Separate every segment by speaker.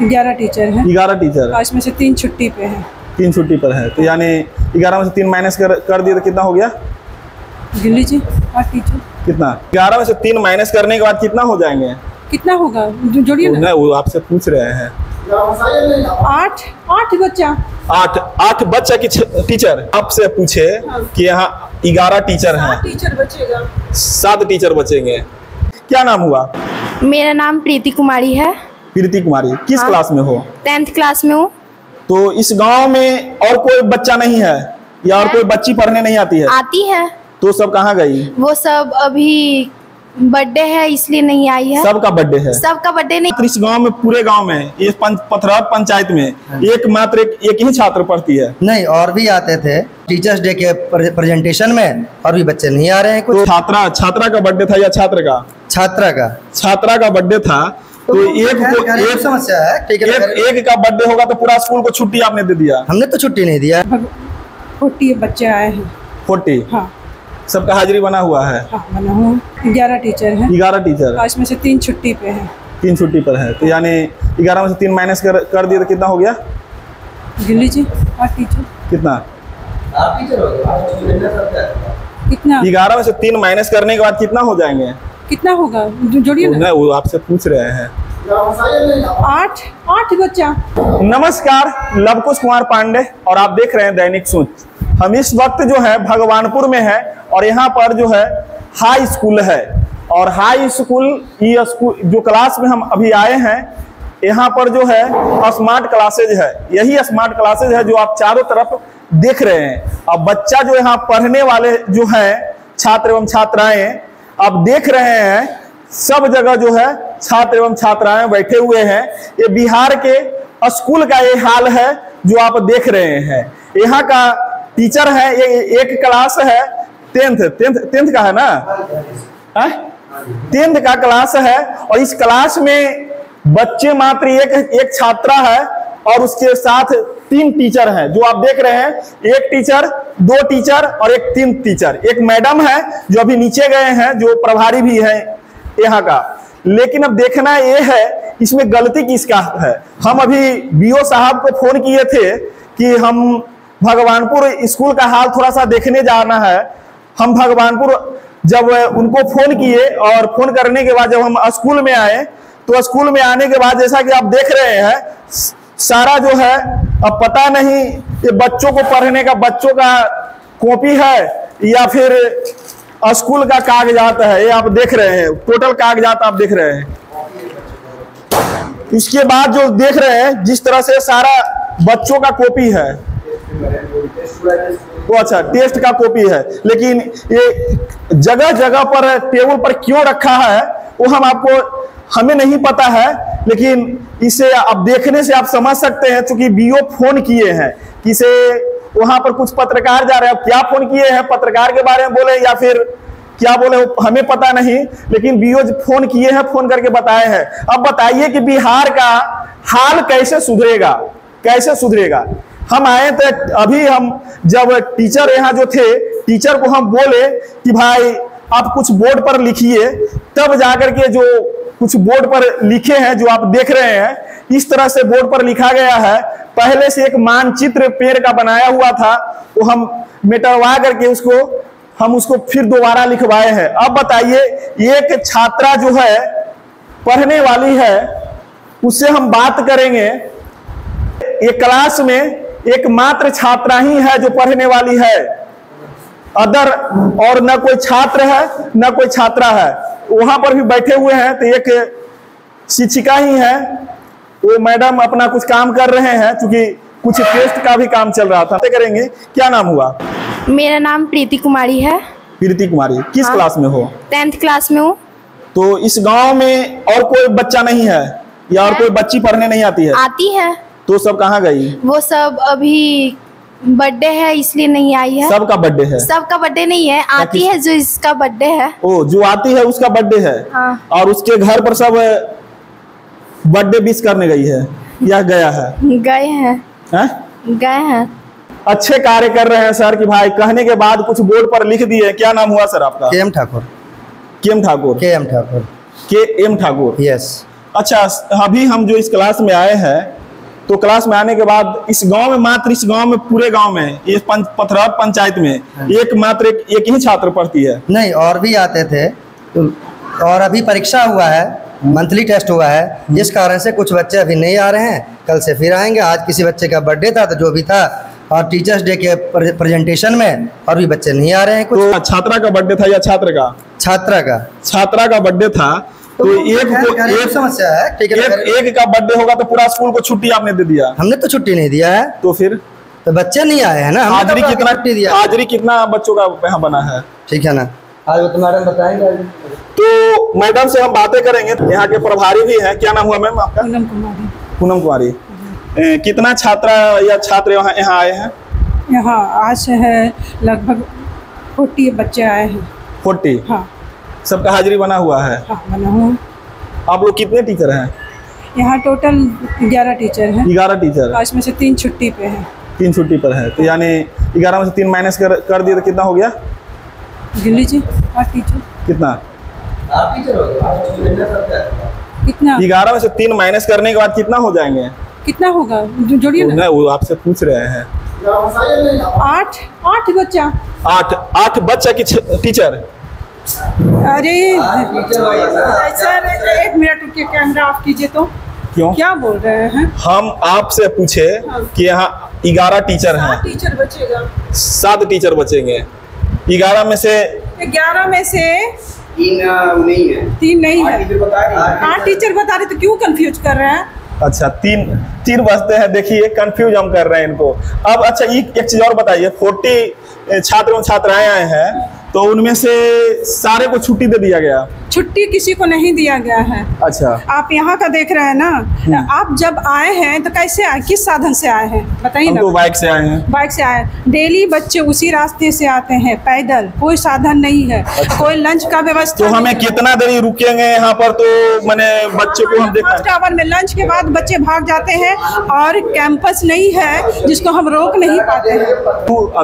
Speaker 1: 11 teacher हैं।
Speaker 2: 11 teacher,
Speaker 1: आज में से 3 छुट्टी पे हैं।
Speaker 2: 3 छुट्टी पर है, तो यानी 11 में से 3 माइनस कर दिए तो कितना हो गया?
Speaker 1: गिन लीजिए 8 टीचर।
Speaker 2: कितना? 11 में से 3 माइनस करने के बाद कितना हो जाएंगे?
Speaker 1: कितना होगा जोड़िए ना।
Speaker 2: वो आपसे पूछ रहे हैं।
Speaker 1: 8 बच्चा।
Speaker 2: 8 बच्चा की टीचर आपसे पूछे कि यहाँ 11 टीचर हैं,
Speaker 1: 7 टीचर बचेगा।
Speaker 2: 7 टीचर बचेंगे। क्या नाम हुआ?
Speaker 3: मेरा नाम प्रीति कुमारी है।
Speaker 2: प्रीति कुमारी, किस क्लास में हो?
Speaker 3: 10th क्लास में हूँ।
Speaker 2: तो इस गांव में और कोई बच्चा नहीं है या और कोई बच्ची पढ़ने नहीं आती है?
Speaker 3: आती है।
Speaker 2: तो सब कहाँ गई?
Speaker 3: वो सब अभी बर्थडे है इसलिए नहीं आई है।
Speaker 2: सबका बर्थडे है?
Speaker 3: सबका बर्थडे नहीं।
Speaker 2: इस गांव में, पूरे गांव में, ये पथरा पंचायत में एकमात्र एक ही छात्र पढ़ती है?
Speaker 4: नहीं, और भी आते थे टीचर्स डे के प्रेजेंटेशन में, और भी बच्चे नहीं आ रहे हैं। कुछ
Speaker 2: तो छात्रा का बर्थडे था या छात्र का? छात्रा का बर्थडे था। तो एक
Speaker 4: समस्या है। ठीक है,
Speaker 2: एक का बर्थडे होगा तो पूरा स्कूल को छुट्टी आपने दे दिया?
Speaker 4: हमने तो छुट्टी नहीं दिया।
Speaker 1: 40 बच्चे आए हैं।
Speaker 2: 40?
Speaker 1: हाँ।
Speaker 2: सबका हाजिरी बना हुआ है?
Speaker 1: हाँ, बना हुआ। 11 टीचर हैं।
Speaker 2: 11 टीचर,
Speaker 1: आज में से 3 छुट्टी पे हैं।
Speaker 2: 3 छुट्टी पर है, तो यानी 11 में से 3 माइनस कर दिए तो कितना हो गया?
Speaker 1: गिन लीजिए 8 टीचर।
Speaker 2: कितना?
Speaker 4: 8 टीचर हो गए।
Speaker 1: कितना?
Speaker 2: 11 में से 3 माइनस करने के बाद कितना हो जाएंगे?
Speaker 1: कितना होगा जोड़िए ना।
Speaker 2: वो आपसे पूछ रहे हैं।
Speaker 1: 8 बच्चा।
Speaker 2: नमस्कार, लवकुश कुमार पांडे और आप देख रहे हैं दैनिक सूच। हम इस वक्त जो है भगवानपुर में है और यहाँ पर जो है हाई स्कूल है, और हाई स्कूल ये स्कूल जो क्लास में हम अभी आए हैं, यहाँ पर जो है स्मार्ट क्लासेज है। यही स्मार्ट क्लासेज है जो आप चारों तरफ देख रहे हैं। अब बच्चा जो यहाँ पढ़ने वाले जो है छात्र एवं छात्राएं आप देख रहे हैं, सब जगह जो है छात्र एवं छात्राएं बैठे हुए हैं। ये बिहार के स्कूल का ये हाल है जो आप देख रहे हैं। यहाँ का टीचर है, ये एक क्लास है 10th का है ना, 10th का क्लास है, और इस क्लास में बच्चे मात्र एक छात्रा है और उसके साथ 3 टीचर हैं जो आप देख रहे हैं। एक टीचर, 2 टीचर और एक 3 टीचर। एक मैडम है जो अभी नीचे गए हैं, जो प्रभारी भी है यहाँ का। लेकिन अब देखना ये है इसमें गलती किसका है। हम अभी बीओ साहब को फोन किए थे कि हम भगवानपुर स्कूल का हाल थोड़ा सा देखने जाना है। हम भगवानपुर जब उनको फोन किए और फोन करने के बाद जब हम स्कूल में आए, तो स्कूल में आने के बाद जैसा कि आप देख रहे हैं, सारा जो है अब पता नहीं ये बच्चों को पढ़ने का बच्चों का कॉपी है या फिर स्कूल का कागजात है। ये आप देख रहे हैं, टोटल कागजात आप देख रहे हैं। इसके बाद जो देख रहे हैं जिस तरह से सारा बच्चों का कॉपी है, वो अच्छा टेस्ट का कॉपी है, लेकिन ये जगह जगह पर टेबल पर क्यों रखा है वो हमें नहीं पता है। लेकिन इसे आप देखने से आप समझ सकते हैं, क्योंकि बीओ फोन किए हैं किसे वहां पर कुछ पत्रकार जा रहे हैं। क्या फोन किए हैं, पत्रकार के बारे में बोले या फिर क्या बोले हमें पता नहीं, लेकिन बीओ फोन किए हैं, फोन करके बताए हैं। अब बताइए कि बिहार का हाल कैसे सुधरेगा, कैसे सुधरेगा। हम आए थे अभी, हम जब टीचर यहाँ जो थे, टीचर को हम बोले कि भाई आप कुछ बोर्ड पर लिखिए, तब जाकर के जो कुछ बोर्ड पर लिखे हैं जो आप देख रहे हैं, इस तरह से बोर्ड पर लिखा गया है। पहले से एक मानचित्र पेड़ का बनाया हुआ था, वो हम मिटवा करके हम उसको फिर दोबारा लिखवाए हैं। अब बताइए, एक छात्रा जो है पढ़ने वाली है, उससे हम बात करेंगे। एक क्लास में एकमात्र छात्रा ही है जो पढ़ने वाली है, अदर और न कोई छात्र है न कोई छात्रा है। वहां पर भी बैठे हुए हैं तो एक शिक्षिका ही है, वो मैडम अपना कुछ काम कर रहे हैं, क्योंकि कुछ टेस्ट का भी काम चल रहा था। करेंगे। क्या नाम हुआ?
Speaker 3: मेरा नाम प्रीति कुमारी है।
Speaker 2: प्रीति कुमारी, किस क्लास में हो?
Speaker 3: 10th क्लास में हूँ।
Speaker 2: तो इस गांव में और कोई बच्चा नहीं है या और कोई बच्ची पढ़ने नहीं आती है?
Speaker 3: आती है।
Speaker 2: तो सब कहाँ गई?
Speaker 3: वो सब अभी बर्थडे है इसलिए नहीं आई है।
Speaker 2: सबका बर्थडे है?
Speaker 3: सबका बर्थडे नहीं है, आती है जो इसका बर्थडे है।
Speaker 2: ओ, जो आती है उसका बर्थडे है।
Speaker 3: हाँ।
Speaker 2: और उसके घर पर सब बर्थडे विश करने गई है या गया है?
Speaker 3: गए हैं। गए हैं।
Speaker 2: अच्छे कार्य कर रहे हैं सर कि भाई कहने के बाद कुछ बोर्ड पर लिख दिए। क्या नाम हुआ सर आपका?
Speaker 4: KM Thakur.
Speaker 2: KM Thakur.
Speaker 4: KM Thakur.
Speaker 2: KM Thakur,
Speaker 4: yes.
Speaker 2: अच्छा, अभी हम जो इस क्लास में आए हैं, तो क्लास में आने के बाद इस गांव में मात्र, इस गांव में पूरे गांव में, ये पथराव पंचायत में एक ही छात्र पढ़ती है?
Speaker 4: नहीं, और भी आते थे तो, और अभी परीक्षा हुआ है, मंथली टेस्ट हुआ है, जिस कारण से कुछ बच्चे अभी नहीं आ रहे हैं, कल से फिर आएंगे। आज किसी बच्चे का बर्थडे था तो जो भी था, और टीचर्स डे के प्रेजेंटेशन में और भी बच्चे नहीं आ रहे हैं। कुछ
Speaker 2: तो छात्रा का बर्थडे था या छात्र का? छात्रा का बर्थडे था, तो एक
Speaker 4: समस्या है। ठीक है,
Speaker 2: एक का बर्थडे होगा तो पूरा स्कूल को छुट्टी आपने दे दिया?
Speaker 4: हमने तो छुट्टी नहीं दिया है।
Speaker 2: तो फिर
Speaker 4: तो बच्चे नहीं आए हैं ना,
Speaker 2: हाजिरी कितना दिया? हाजिरी कितना बच्चों का यहाँ बना है?
Speaker 4: ठीक है ना, आज वो तो मैडम बताएंगे।
Speaker 2: तो मैडम से हम बातें करेंगे। यहाँ के प्रभारी भी हैं, क्या नाम हुआ मैम आपका? पूनम कुमारी। कितना छात्रा या छात्र यहाँ आए हैं?
Speaker 1: यहाँ आज है लगभग 40 बच्चे आए हैं।
Speaker 2: 40?
Speaker 1: हाँ।
Speaker 2: सबका हाजिरी बना हुआ है?
Speaker 1: हाँ, बना हुआ।
Speaker 2: आप लोग कितने टीचर हैं?
Speaker 1: यहाँ टोटल 11 टीचर हैं।
Speaker 2: 11 टीचर?
Speaker 1: आज में से 3 छुट्टी पे हैं।
Speaker 2: 3 छुट्टी पर है, तो यानी 11 में से 3 माइनस कर दिए तो कितना हो गया?
Speaker 1: गिन लीजिए। 8 टीचर।
Speaker 2: कितना?
Speaker 4: 8 टीचर हो गए।
Speaker 1: कितना?
Speaker 2: 11 में से 3 माइनस करने के बाद कितना हो जाएंगे?
Speaker 1: कितना होगा जोड़िए ना।
Speaker 2: वो आपसे पूछ रहे हैं।
Speaker 1: 8 बच्चा।
Speaker 2: 8 बच्चा की टीचर?
Speaker 1: अरे सर, 1 मिनट रुकिए, कैमरा ऑफ कीजिए। तो
Speaker 2: क्यों?
Speaker 1: क्या बोल रहे हैं?
Speaker 2: हम आपसे पूछे कि यहाँ 11 टीचर हैं।
Speaker 1: 7 टीचर बचेगा।
Speaker 2: 7 टीचर बचेंगे। 11 में से
Speaker 1: 11 में से
Speaker 4: 3 नहीं है।
Speaker 1: 3 नहीं है। 8 टीचर बता रहे, तो क्यों कंफ्यूज कर रहे हैं?
Speaker 2: अच्छा, 3 बचते हैं। देखिए, कंफ्यूज हम कर रहे हैं इनको। अब अच्छा, एक चीज और बताइए, 40 छात्रों छात्राएं आए हैं, तो उनमें से सारे को छुट्टी दे दिया गया?
Speaker 1: छुट्टी किसी को नहीं दिया गया है।
Speaker 2: अच्छा,
Speaker 1: आप यहाँ का देख रहे हैं ना। आप जब आए हैं तो कैसे आए, किस साधन से आए हैं बताइए ना।
Speaker 2: तो बाइक से आए हैं।
Speaker 1: बाइक से आए। डेली बच्चे उसी रास्ते से आते हैं, पैदल, कोई साधन नहीं है। कोई लंच का व्यवस्था
Speaker 2: तो हमें कितना देरी रुकेंगे यहाँ पर? तो मैंने बच्चे को हम देखा
Speaker 1: फर्स्ट आवर में, लंच के बाद बच्चे भाग जाते हैं, और कैंपस नहीं है जिसको हम रोक नहीं पाते हैं।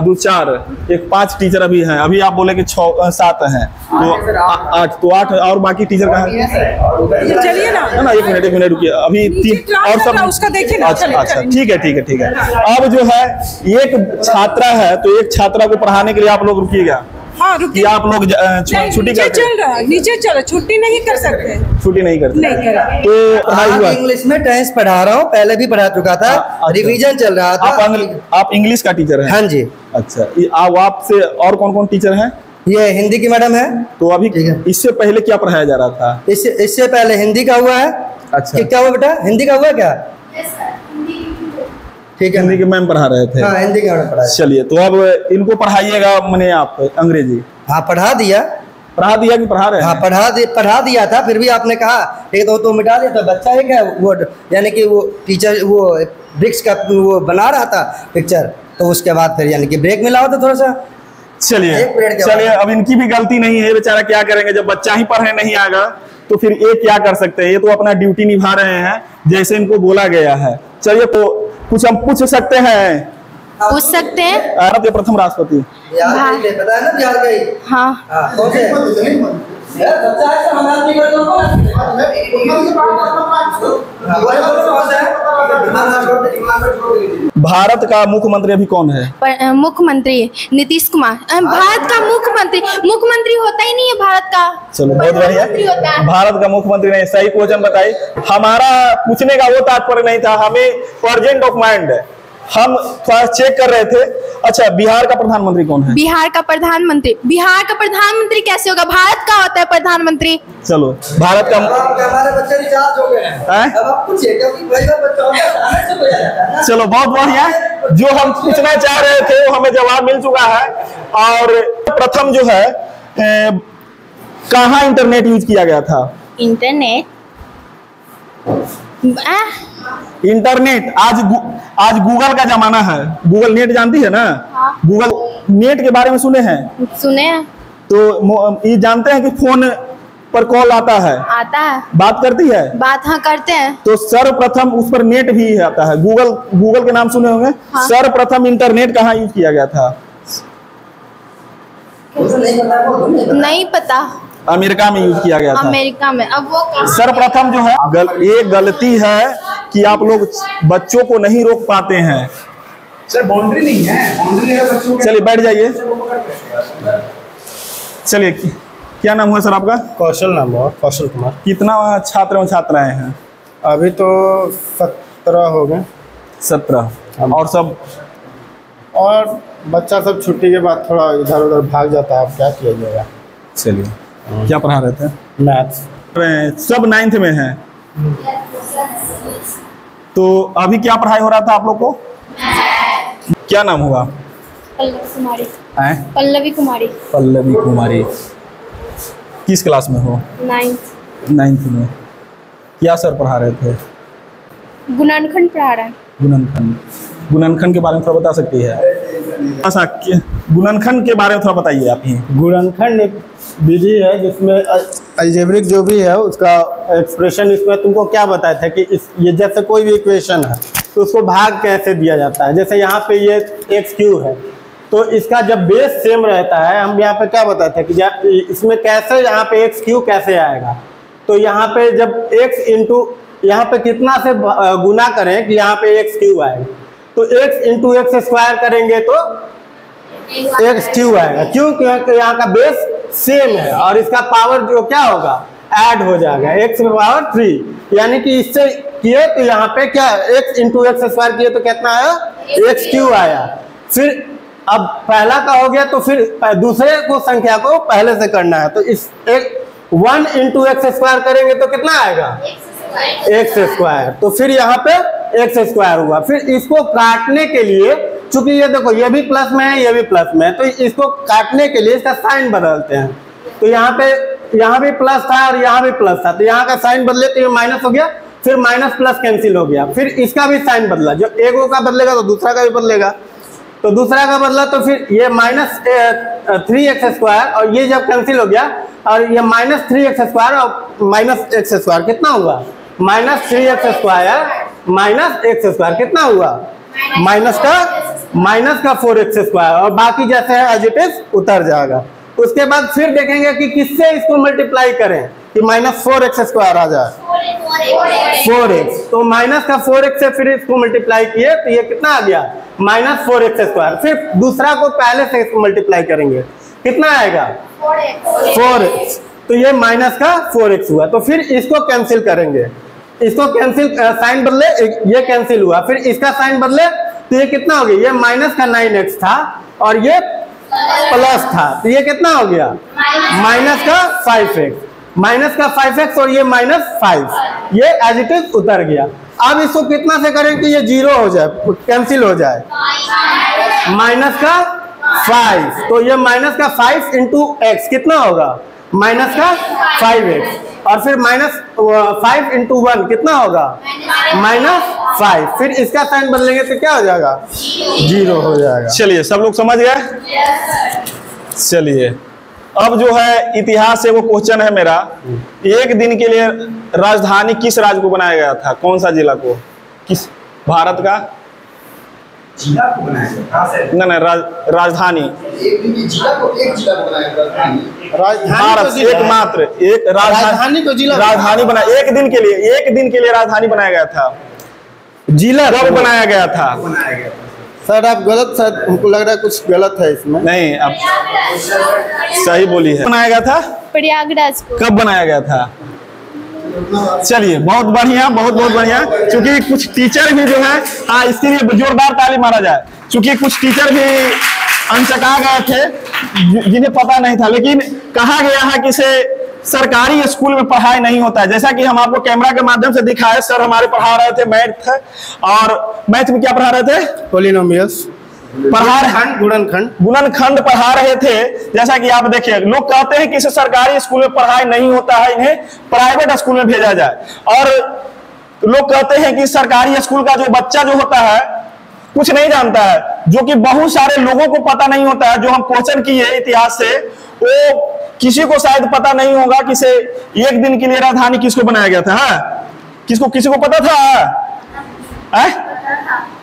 Speaker 2: 2 4 एक 5 टीचर अभी हैं। अभी आप बोले कि 7 हैं, तो 8, तो 8 और बाकी टीचर कहाँ हैं?
Speaker 1: चलिए ना,
Speaker 2: है ना, 1 मिनट रुकिए। अभी 3 और सब।
Speaker 1: उसका देखिए ना।
Speaker 2: अच्छा, ठीक है। अब जो है, एक छात्रा है, तो एक छात्रा को पढ़ाने के लिए आप लोग रुकिएगा।
Speaker 1: हाँ, रुकिए।
Speaker 2: कि आप लोग छुट्टी
Speaker 1: नीचे चल रहा है, नीचे चलो, छुट्टी नहीं कर सकते।
Speaker 2: छुट्टी नहीं करते?
Speaker 1: नहीं करें।
Speaker 2: तो पढ़ाई हुआ?
Speaker 4: इंग्लिश में टेंस पढ़ा रहा हूँ, पहले भी पढ़ा चुका था। रिवीजन चल रहा था।
Speaker 2: आप इंग्लिश का टीचर हैं?
Speaker 4: हाँ जी।
Speaker 2: अच्छा, आपसे और कौन कौन टीचर हैं?
Speaker 4: ये हिंदी की मैडम है।
Speaker 2: तो अभी इससे पहले क्या पढ़ाया जा रहा था?
Speaker 4: इससे पहले हिंदी का हुआ है।
Speaker 2: अच्छा,
Speaker 4: क्या हुआ बेटा? हिंदी का हुआ क्या? ठीक है,
Speaker 2: हिंदी के मैम पढ़ा रहे थे।
Speaker 4: हाँ, हिंदी का मैम पढ़ा।
Speaker 2: चलिए, तो अब इनको पढ़ाइएगा। मैंने आप अंग्रेजी
Speaker 4: हाँ पढ़ा दिया
Speaker 2: कि पढ़ा रहे हैं?
Speaker 4: हाँ, पढ़ा दिया था। फिर भी आपने कहा एक तो मिटा दिया। तो बच्चा एक है वो, यानी कि वो टीचर वो ब्रिक्स का वो बना रहा था पिक्चर, तो उसके बाद फिर यानी कि ब्रेक मिला हो तो थोड़ा सा।
Speaker 2: चलिए, अब इनकी भी गलती नहीं है, बेचारा क्या करेंगे, जब बच्चा ही पढ़ने नहीं आएगा तो फिर ये क्या कर सकते हैं? ये तो अपना ड्यूटी निभा रहे हैं जैसे इनको बोला गया है। चलिए, तो कुछ हम पूछ सकते हैं?
Speaker 3: पूछ सकते हैं।
Speaker 2: भारत के प्रथम राष्ट्रपति?
Speaker 4: पता है ना बिहार का ही?
Speaker 3: हाँ।
Speaker 4: कौन से?
Speaker 2: भारत का मुख्यमंत्री अभी कौन है?
Speaker 3: मुख्यमंत्री नीतीश कुमार। भारत का मुख्यमंत्री होता ही नहीं है भारत का।
Speaker 2: चलो, बहुत बढ़िया। भारत का मुख्यमंत्री नहीं, सही क्वेश्चन बताइए। हमारा पूछने का वो तात्पर्य नहीं था, हमें प्रेजेंट ऑफ माइंड है, हम थोड़ा चेक कर रहे थे। अच्छा, बिहार का प्रधानमंत्री कौन है?
Speaker 3: बिहार का प्रधानमंत्री कैसे होगा? भारत का होता है प्रधानमंत्री।
Speaker 2: चलो, भारत का
Speaker 4: हमारे बच्चे रिचार्ज हो गए हैं। अब आप पूछिए, क्योंकि भाई का बच्चा होगा।
Speaker 2: चलो, बहुत बढ़िया। जो हम पूछना चाह रहे थे वो हमें जवाब मिल चुका है। और प्रथम जो है, कहाँ इंटरनेट यूज किया गया था? इंटरनेट आज गूगल का जमाना है। गूगल नेट जानती है ना?
Speaker 3: हाँ।
Speaker 2: गूगल नेट के बारे में सुने हैं? तो ये जानते हैं कि फोन पर कॉल आता है? बात करती है?
Speaker 3: बात हाँ करते हैं।
Speaker 2: तो सर्वप्रथम उस पर नेट भी आता है। गूगल के नाम सुने होंगे। हाँ। सर्वप्रथम इंटरनेट कहाँ यूज किया गया था?
Speaker 3: नहीं पता।
Speaker 2: अमेरिका में यूज किया गया था।
Speaker 3: अमेरिका में। अब वो
Speaker 2: सर्वप्रथम जो है ये गलती है कि आप लोग बच्चों को नहीं रोक पाते हैं।
Speaker 5: सर बाउंड्री नहीं है, बाउंड्री है बच्चों के।
Speaker 2: चलिए बैठ जाइए। चलिए क्या नाम हुआ सर आपका?
Speaker 6: कौशल नाम हुआ, कौशल कुमार।
Speaker 2: कितना छात्र एवं छात्राएं हैं?
Speaker 6: अभी तो 17 हो गए।
Speaker 2: 17 और सब?
Speaker 6: और बच्चा सब छुट्टी के बाद थोड़ा इधर उधर भाग जाता है, अब क्या किया जाएगा।
Speaker 2: चलिए क्या पढ़ा रहे थे?
Speaker 6: मैथ्स।
Speaker 2: सब 9th में हैं। तो अभी क्या पढ़ाई हो रहा था आप लोग को? क्या नाम हुआ?
Speaker 3: पल्लवी कुमारी।
Speaker 2: पल्लवी कुमारी। पल्लवी कुमारी। किस क्लास में हो? 9th में। क्या सर पढ़ा रहे थे?
Speaker 3: गुणनखंड पढ़ा रहा है।
Speaker 2: गुणनखंड के बारे में थोड़ा बता सकती है? ऐसा गुणनखंड के बारे में थोड़ा बताइए आप ही।
Speaker 6: गुणनखंड एक विधि है जिसमें अलजेब्रिक जो भी है उसका एक्सप्रेशन, इसमें तुमको क्या बताया था कि ये जैसे कोई भी इक्वेशन है तो उसको भाग कैसे दिया जाता है। जैसे यहाँ पे ये x³ है तो इसका जब बेस सेम रहता है, हम यहाँ पे क्या बताते हैं कि इसमें कैसे यहाँ पे x³ कैसे आएगा। तो यहाँ पे जब x इंटू यहाँ पे कितना से गुना करें कि यहाँ पे x³ आएगा, तो x इंटू x² करेंगे तो x³ आएगा। क्यों? क्योंकि यहाँ का बेस सेम है और इसका पावर जो क्या होगा ऐड हो जाएगा, x⁻³ यानी कि इससे किए तो यहाँ पे क्या x इंटू x² किए तो कितना आया? x³ आया। फिर अब पहला का हो गया तो फिर दूसरे को संख्या को पहले से करना है, तो इस 1 इंटू x² करेंगे तो कितना आएगा? x²। तो फिर यहाँ पे x² हुआ। फिर इसको काटने के लिए, चूंकि ये देखो ये भी प्लस में है ये भी प्लस में है, तो इसको काटने के लिए इसका साइन बदलते हैं। तो यहाँ भी प्लस था और यहाँ भी प्लस था, तो यहाँ का साइन बदले तो ये माइनस हो गया, फिर माइनस प्लस कैंसिल हो गया। फिर इसका भी साइन बदला, जो एक का बदलेगा तो दूसरा का भी बदलेगा, तो दूसरा का बदला तो फिर ये -3x² और ये जब कैंसिल हो गया और ये -3x² और -x² कितना हुआ? -3x² -x² कितना हुआ? माइनस का 4x² और बाकी जैसे है एज इट इज उतर जाएगा। उसके बाद फिर देखेंगे कि किससे इसको मल्टीप्लाई करें कि -4x² आ जाए, 4x। तो माइनस का 4x से फिर इसको मल्टीप्लाई किए तो ये कितना आ गया? -4x²। फिर दूसरा को पहले से इसको मल्टीप्लाई करेंगे, कितना आएगा? 4x। तो ये माइनस का 4x हुआ। तो फिर इसको कैंसिल करेंगे, इसको कैंसिल साइन बदले, ये कैंसिल हुआ, फिर इसका साइन बदले तो ये कितना हो गया? ये माइनस का 9x था और ये प्लस था, तो ये कितना हो गया? माइनस का 5x और ये -5, ये एज इट इज उतर गया। अब इसको कितना से करें कि ये 0 हो जाए, कैंसिल हो जाए? माइनस का 5, तो ये माइनस का 5 इंटू x कितना होगा? माइनस का 5x और फिर -5 इंटू 1 कितना होगा? -5। फिर इसका साइन बदलेंगे तो क्या हो जाएगा? 0 हो जाएगा।
Speaker 2: चलिए सब लोग समझ गए? चलिए अब जो है इतिहास से वो क्वेश्चन है मेरा, एक दिन के लिए राजधानी किस राज्य को बनाया गया था? कौन सा जिला को? किस भारत का
Speaker 5: जिला को बनाया गया?
Speaker 2: नहीं, राजधानी।
Speaker 5: एक जिला को बनाया गया।
Speaker 2: भारत एकमात्र एक राजधानी को जिला, राजधानी बना एक दिन के लिए राजधानी बनाया गया था। जिला कब बनाया गया था?
Speaker 6: सर आप गलत, सर हमको लग रहा है कुछ गलत है इसमें।
Speaker 2: नहीं, आप सही बोली है। बनाया गया था
Speaker 3: प्रयागराज को।
Speaker 2: कब बनाया गया था? चलिए बहुत बढ़िया, बहुत बढ़िया। क्योंकि कुछ टीचर भी जो है, हाँ इसके लिए जोरदार ताली मारा जाए, क्योंकि कुछ टीचर भी अनचका गए थे जिन्हें पता नहीं था। लेकिन कहा गया है कि इसे सरकारी स्कूल में पढ़ाई नहीं होता है। जैसा कि हम आपको कैमरा के माध्यम से दिखाए, सर हमारे पढ़ा रहे थे मैथ, और मैथ में क्या पढ़ा रहे थे?
Speaker 6: पॉलिनोमियल्स
Speaker 2: गुणनखंड पढ़ा रहे थे। जैसा कि आप देखिए, लोग कहते हैं कि इसे सरकारी स्कूल में पढ़ाई नहीं होता है, इन्हें प्राइवेट स्कूल में भेजा जाए। और लोग कहते हैं कि सरकारी स्कूल का जो बच्चा जो होता है कुछ नहीं जानता है, जो कि बहुत सारे लोगों को पता नहीं होता है। जो हम क्वेश्चन किए इतिहास से, वो किसी को शायद पता नहीं होगा कि से एक दिन के लिए राजधानी किसको बनाया गया था। किसी को पता था?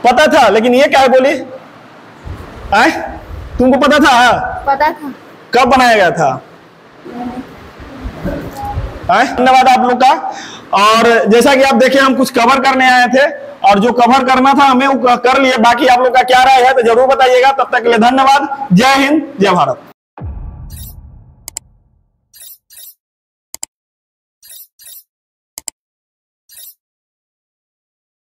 Speaker 2: पता था, लेकिन ये क्या बोली? तुमको पता था?
Speaker 3: पता था।
Speaker 2: कब बनाया गया था? धन्यवाद आप लोग का। और जैसा कि आप देखे हम कुछ कवर करने आए थे और जो कवर करना था हमें वो कर लिए। बाकी आप लोग का क्या राय है तो जरूर बताइएगा। तब तक के लिए धन्यवाद। जय हिंद, जय भारत।